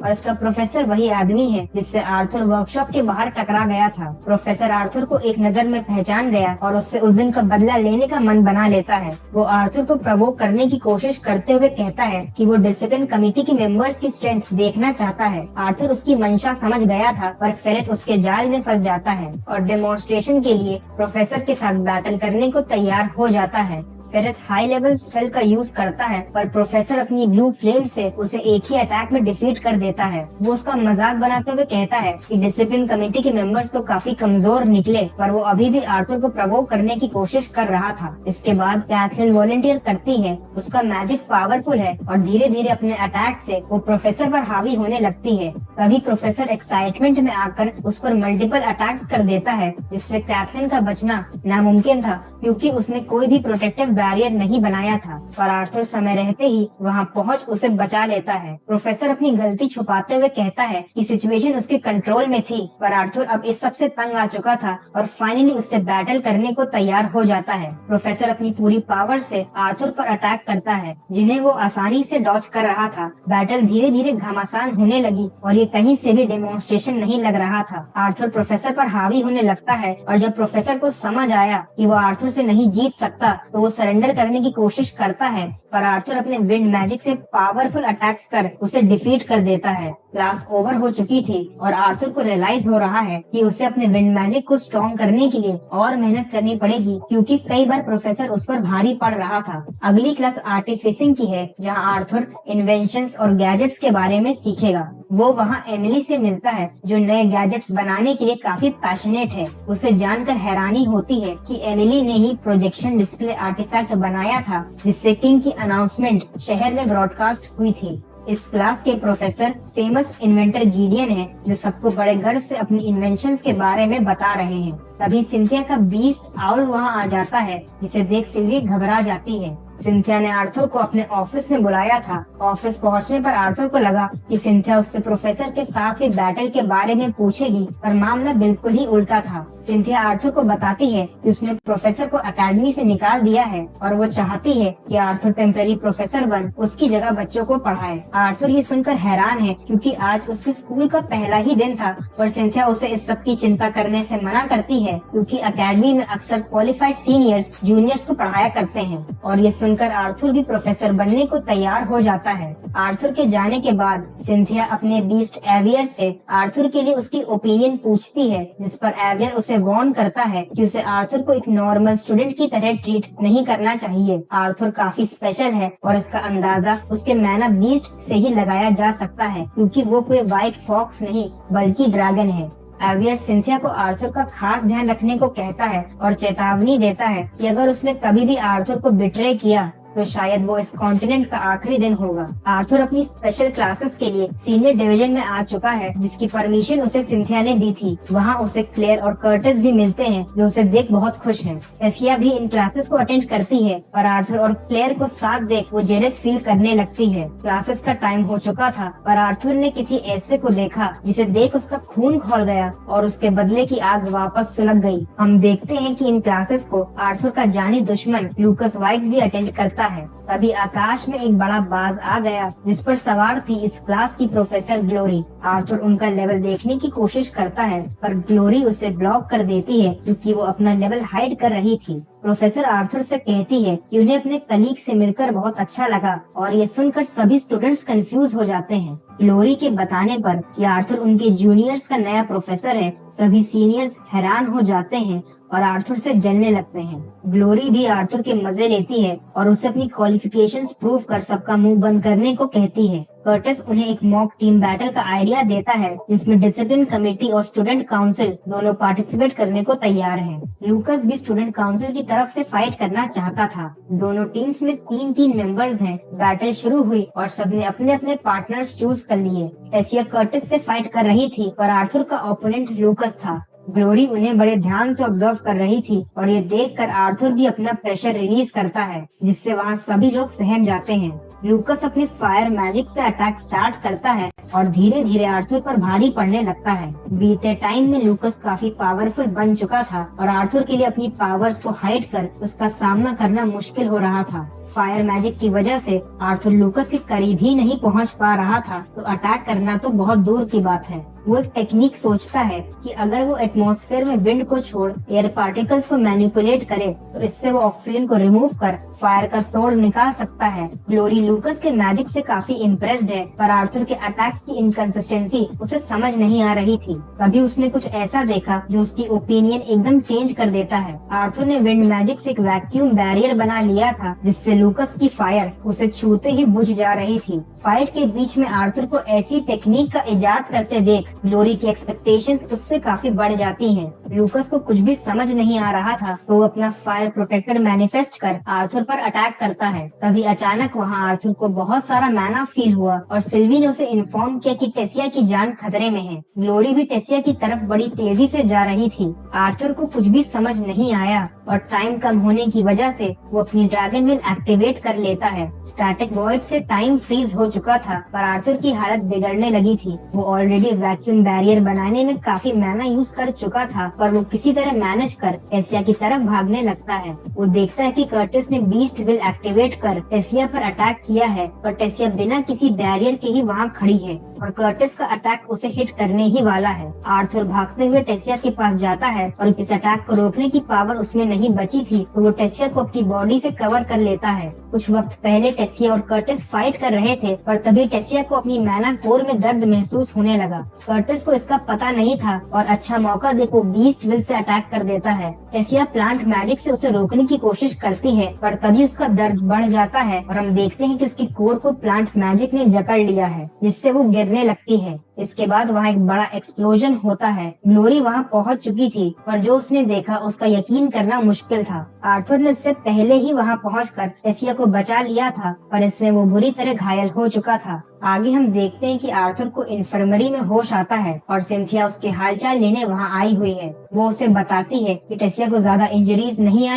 और इसका प्रोफेसर वही आदमी है जिससे आर्थर वर्कशॉप के बाहर टकरा गया था। प्रोफेसर आर्थर को एक नजर में पहचान गया और उससे उस दिन का बदला लेने का मन बना लेता है। वो आर्थर को प्रोवोक करने की कोशिश करते हुए कहता है कि वो डिसिप्लिन कमेटी के मेंबर्स की स्ट्रेंथ देखना चाहता है। आर्थर उसकी मंशा समझ गया था पर फेरेथ उसके जाल में फंस जाता है और डेमोन्स्ट्रेशन के लिए प्रोफेसर के साथ बैटल करने को तैयार हो जाता है। फेरेथ हाई लेवल स्पेल का यूज करता है पर प्रोफेसर अपनी ब्लू फ्लेम से उसे एक ही अटैक में डिफीट कर देता है। वो उसका मजाक बनाते हुए कहता है कि डिसिप्लिन कमेटी के मेंबर्स तो काफी कमजोर निकले पर वो अभी भी आर्थर को प्रोवोक करने की कोशिश कर रहा था। इसके बाद कैथलीन वॉलंटियर करती है, उसका मैजिक पावरफुल है और धीरे धीरे अपने अटैक से वो प्रोफेसर पर हावी होने लगती है। तभी प्रोफेसर एक्साइटमेंट में आकर उस पर मल्टीपल अटैक्स कर देता है जिससे कैथलीन का बचना नामुमकिन था क्योंकि उसने कोई भी प्रोटेक्टिव बैरियर नहीं बनाया था। पर आर्थर समय रहते ही वहां पहुंच उसे बचा लेता है। प्रोफेसर अपनी गलती छुपाते हुए कहता है कि सिचुएशन उसके कंट्रोल में थी पर आर्थर अब इस सब से तंग आ चुका था और फाइनली उससे बैटल करने को तैयार हो जाता है। प्रोफेसर अपनी पूरी पावर से आर्थर पर अटैक करता है जिन्हें वो आसानी से डॉज कर रहा था। बैटल धीरे धीरे घमासान होने लगी और ये कहीं से भी डेमोन्स्ट्रेशन नहीं लग रहा था। आर्थर प्रोफेसर पर हावी होने लगता है और जब प्रोफेसर को समझ आया कि वो आर्थर से नहीं जीत सकता तो वो सरेंडर करने की कोशिश करता है पर आर्थर अपने विंड मैजिक से पावरफुल अटैक्स कर उसे डिफीट कर देता है। क्लास ओवर हो चुकी थी और आर्थर को रियलाइज हो रहा है कि उसे अपने विंड मैजिक को स्ट्रॉन्ग करने के लिए और मेहनत करनी पड़ेगी क्योंकि कई बार प्रोफेसर उस पर भारी पड़ रहा था। अगली क्लास आर्टिफिशिंग की है जहां आर्थर इन्वेंशंस और गैजेट्स के बारे में सीखेगा। वो वहां एमिली से मिलता है जो नए गैजेट्स बनाने के लिए काफी पैशनेट है। उसे जानकर हैरानी होती है कि एमिली ने ही प्रोजेक्शन डिस्प्ले आर्टिफैक्ट बनाया था जिससे किंग की अनाउंसमेंट शहर में ब्रॉडकास्ट हुई थी। इस क्लास के प्रोफेसर फेमस इन्वेंटर गिडियन है जो सबको बड़े गर्व से अपनी इन्वेंशंस के बारे में बता रहे हैं। तभी सिंथिया का बीस्ट आउल वहां आ जाता है जिसे देख सिल्वी घबरा जाती है। सिंथिया ने आर्थर को अपने ऑफिस में बुलाया था। ऑफिस पहुंचने पर आर्थर को लगा कि सिंथिया उससे प्रोफेसर के साथ हुई बैटल के बारे में पूछेगी पर मामला बिल्कुल ही उल्टा था। सिंथिया आर्थर को बताती है कि उसने प्रोफेसर को एकेडमी से निकाल दिया है और वो चाहती है कि आर्थर टेम्पररी प्रोफेसर बन उसकी जगह बच्चों को पढ़ाए। आर्थर ये सुनकर हैरान है क्योंकि आज उसके स्कूल का पहला ही दिन था पर सिंथिया उसे इस सब की चिंता करने से मना करती है क्योंकि एकेडमी में अक्सर क्वालिफाइड सीनियर्स जूनियर्स को पढ़ाया करते हैं। और ये सुनकर आर्थर भी प्रोफेसर बनने को तैयार हो जाता है। आर्थर के जाने के बाद सिंथिया अपने बीस्ट एवियर से आर्थर के लिए उसकी ओपिनियन पूछती है जिस पर एवियर उसे वार्न करता है कि उसे आर्थर को एक नॉर्मल स्टूडेंट की तरह ट्रीट नहीं करना चाहिए। आर्थर काफी स्पेशल है और इसका अंदाजा उसके मैन ऑफ बीस्ट से ही लगाया जा सकता है क्योंकि वो कोई व्हाइट फॉक्स नहीं बल्कि ड्रैगन है। एवियर सिंथिया को आर्थर का खास ध्यान रखने को कहता है और चेतावनी देता है कि अगर उसने कभी भी आर्थर को बिट्रे किया तो शायद वो इस कॉन्टिनेंट का आखिरी दिन होगा। आर्थर अपनी स्पेशल क्लासेस के लिए सीनियर डिवीजन में आ चुका है जिसकी परमिशन उसे सिंथिया ने दी थी। वहाँ उसे क्लेयर और कर्टिस भी मिलते हैं जो उसे देख बहुत खुश हैं। एशिया भी इन क्लासेस को अटेंड करती है पर आर्थर और क्लेयर को साथ देख वो जेलस फील करने लगती है। क्लासेस का टाइम हो चुका था पर आर्थर ने किसी ऐसे को देखा जिसे देख उसका खून खौल गया और उसके बदले की आग वापस सुलग गई। हम देखते हैं कि इन क्लासेस को आर्थर का जानी दुश्मन लूकस वाइक्स भी अटेंड करता है। तभी आकाश में एक बड़ा बाज आ गया जिस पर सवार थी इस क्लास की प्रोफेसर ग्लोरी। आर्थर उनका लेवल देखने की कोशिश करता है पर ग्लोरी उसे ब्लॉक कर देती है क्योंकि वो अपना लेवल हाइड कर रही थी। प्रोफेसर आर्थर से कहती है कि उन्हें अपने कलीग से मिलकर बहुत अच्छा लगा और ये सुनकर सभी स्टूडेंट्स कंफ्यूज हो जाते हैं। ग्लोरी के बताने पर कि आर्थर उनके जूनियर्स का नया प्रोफेसर है सभी सीनियर्स हैरान हो जाते हैं और आर्थर से जलने लगते हैं। ग्लोरी भी आर्थर के मजे लेती है और उसे अपनी क्वालिफिकेशंस प्रूव कर सबका मुंह बंद करने को कहती है। कर्टिस उन्हें एक मॉक टीम बैटल का आइडिया देता है जिसमें डिसिप्लिन कमेटी और स्टूडेंट काउंसिल दोनों पार्टिसिपेट करने को तैयार हैं। लूकस भी स्टूडेंट काउंसिल की तरफ से फाइट करना चाहता था। दोनों टीम्स में 3-3 मेंबर्स हैं। बैटल शुरू हुई और सबने अपने अपने पार्टनर्स चूज कर लिए। एशिया कर्टिस से फाइट कर रही थी पर आर्थर का ओपोनेंट लूकस था। ग्लोरी उन्हें बड़े ध्यान से ऑब्जर्व कर रही थी और ये देखकर आर्थर भी अपना प्रेशर रिलीज करता है जिससे वहाँ सभी लोग सहम जाते हैं। लूकस अपने फायर मैजिक से अटैक स्टार्ट करता है और धीरे धीरे आर्थर पर भारी पड़ने लगता है। बीते टाइम में लूकस काफी पावरफुल बन चुका था और आर्थर के लिए अपनी पावर्स को हाइड कर उसका सामना करना मुश्किल हो रहा था। फायर मैजिक की वजह से आर्थर लूकस के करीब ही नहीं पहुंच पा रहा था, तो अटैक करना तो बहुत दूर की बात है। वो एक टेक्निक सोचता है कि अगर वो एटमॉस्फेयर में विंड को छोड़ एयर पार्टिकल्स को मैनिपुलेट करे तो इससे वो ऑक्सीजन को रिमूव कर फायर का तोड़ निकाल सकता है। ग्लोरी लूकस के मैजिक से काफी इम्प्रेस्ड है, पर आर्थर के अटैक्स की इनकंसिस्टेंसी उसे समझ नहीं आ रही थी। तभी उसने कुछ ऐसा देखा जो उसकी ओपिनियन एकदम चेंज कर देता है। आर्थर ने विंड मैजिक से एक वैक्यूम बैरियर बना लिया था, जिससे लूकस की फायर उसे छूते ही बुझ जा रही थी। फाइट के बीच में आर्थर को ऐसी टेक्निक का इजाद करते देख ग्लोरी की एक्सपेक्टेशंस उससे काफी बढ़ जाती हैं। लूकस को कुछ भी समझ नहीं आ रहा था, तो वो अपना फायर प्रोटेक्टर मैनिफेस्ट कर आर्थर पर अटैक करता है। तभी अचानक वहाँ आर्थर को बहुत सारा मैना फील हुआ और सिल्वी ने उसे इन्फॉर्म किया कि टेसिया की जान खतरे में है। ग्लोरी भी टेसिया की तरफ बड़ी तेजी से जा रही थी। आर्थर को कुछ भी समझ नहीं आया और टाइम कम होने की वजह से वो अपनी ड्रैगन व्हील एक्टिवेट कर लेता है। स्टैटिक वॉइड से टाइम फ्रीज हो चुका था, पर आर्थर की हालत बिगड़ने लगी थी। वो ऑलरेडी वैक्यूम बैरियर बनाने में काफी मैना यूज कर चुका था, पर वो किसी तरह मैनेज कर टेसिया की तरफ भागने लगता है। वो देखता है कि कर्टिस ने बीस्ट व्हील एक्टिवेट कर टेसिया पर अटैक किया है, पर टेसिया बिना किसी बैरियर के ही वहाँ खड़ी है और कर्टिस का अटैक उसे हिट करने ही वाला है। आर्थर भागते हुए टेसिया के पास जाता है और इस अटैक को रोकने की पावर उसमें नहीं बची थी, तो वो टेसिया को अपनी बॉडी से कवर कर लेता है। कुछ वक्त पहले टेसिया और कर्टिस फाइट कर रहे थे, पर तभी टेसिया को अपनी मैना कोर में दर्द महसूस होने लगा। कर्टिस को इसका पता नहीं था और अच्छा मौका देखो बीस्ट व्हील से अटैक कर देता है। टेसिया प्लांट मैजिक से उसे रोकने की कोशिश करती है, पर तभी उसका दर्द बढ़ जाता है और हम देखते हैं कि उसकी कोर को प्लांट मैजिक ने जकड़ लिया है, जिससे वो गिरने लगती है। इसके बाद वहाँ एक बड़ा एक्सप्लोजन होता है। ग्लोरी वहाँ पहुँच चुकी थी, पर जो उसने देखा उसका यकीन करना मुश्किल था। आर्थर ने उससे पहले ही वहाँ पहुँचकर टेसिया को बचा लिया था, पर इसमें वो बुरी तरह घायल हो चुका था। आगे हम देखते हैं कि आर्थर को इन्फर्मरी में होश आता है और सिंथिया उसके हालचाल लेने वहाँ आई हुई है। वो उसे बताती है कि टेसिया को ज्यादा इंजरीज नहीं आई